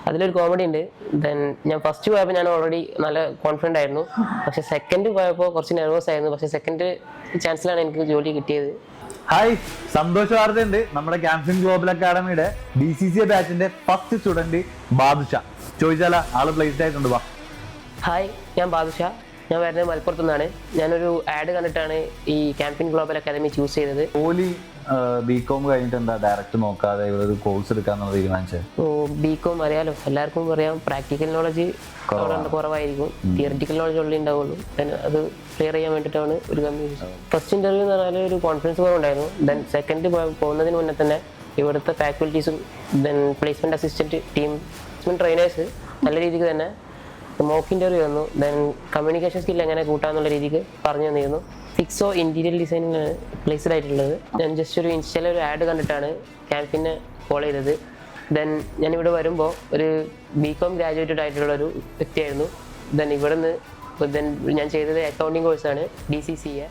അതിലൊരു കോമഡി ഉണ്ട്. ദെൻ ഞാൻ ഫസ്റ്റ് പോയപ്പോൾ ഞാൻ ഓൾറെഡി നല്ല കോൺഫിഡൻ്റ് ആയിരുന്നു. പക്ഷെ സെക്കൻഡ് പോയപ്പോൾ കുറച്ച് നെർവസ് ആയിരുന്നു. പക്ഷെ സെക്കൻഡ് ചാൻസിലാണ് എനിക്ക് ജോലി കിട്ടിയത്. ഹായ്, സന്തോഷ വാർത്തയുണ്ട്. നമ്മുടെ ക്യാമ്പസിംഗ് ഗ്ലോബൽ അക്കാഡമിയുടെ BCCA ബാച്ചിന്റെ ഫസ്റ്റ് സ്റ്റുഡന്റ് ബാദുഷ. ചോദിച്ചാല ആള് പ്ലേസ്ഡ് ആയിട്ടുണ്ട്. വാ. ഹായ്, ഞാൻ ബാദുഷ. ഞാൻ വരുന്നത് മലപ്പുറത്തു നിന്നാണ്. ഞാനൊരു ആഡ് കണ്ടിട്ടാണ് ഈ ക്യാമ്പയിൻ ഗ്ലോബൽ അക്കാദമി ചൂസ് ചെയ്തത്. ഓലി BCom കഴിഞ്ഞിട്ട് എന്താ ഡയറക്റ്റ് നോക്കാതെ ഇവിടെ ഒരു കോഴ്സ് എടുക്കാന്നുള്ള തീരുമാനിച്ചത്? BCom അറിയാലോ, എല്ലാവർക്കും അറിയാം. പ്രാക്ടിക്കൽ നോളജ് കുറവായിരിക്കും, തിയററ്റിക്കൽ നോളജ് ഉള്ളി ഉണ്ടാവുള്ളൂ. അത് ക്ലിയർ ചെയ്യാൻ വേണ്ടിയിട്ടാണ് ഒരു കമ്പനി. ഫസ്റ്റ് ഇന്റർവ്യൂ എന്ന് പറഞ്ഞാൽ ഒരു കോൺഫിഡൻസ് കുറവുണ്ടായിരുന്നു. ദെൻ സെക്കൻഡ് പോകുന്നതിന് മുന്നേ തന്നെ ഇവിടുത്തെ ഫാക്കൽറ്റീസും then placement assistant team trainers നല്ല രീതിക്ക് തന്നെ മോക്ക് ഇന്റർവ്യൂ വന്നു. ദെൻ കമ്മ്യൂണിക്കേഷൻ സ്കിൽ എങ്ങനെ കൂട്ടാന്നുള്ള രീതിക്ക് പറഞ്ഞു തന്നിരുന്നു. ഫിക്സോ ഇന്റീരിയർ ഡിസൈനിങ്ങാണ് പ്ലേസ്ഡ് ആയിട്ടുള്ളത്. ഞാൻ ജസ്റ്റ് ഒരു ഇൻസ്റ്റയിൽ ഒരു ആഡ് കണ്ടിട്ടാണ് ക്യാമ്പിനെ ഫോളോ ചെയ്തത്. ദെൻ ഞാനിവിടെ വരുമ്പോൾ ഒരു BCom ഗ്രാജുവേറ്റഡ് ആയിട്ടുള്ള ഒരു വ്യക്തിയായിരുന്നു. ദെൻ ഇവിടെ നിന്ന് ഞാൻ ചെയ്തത് അക്കൗണ്ടിങ് കോഴ്സാണ് DCCA.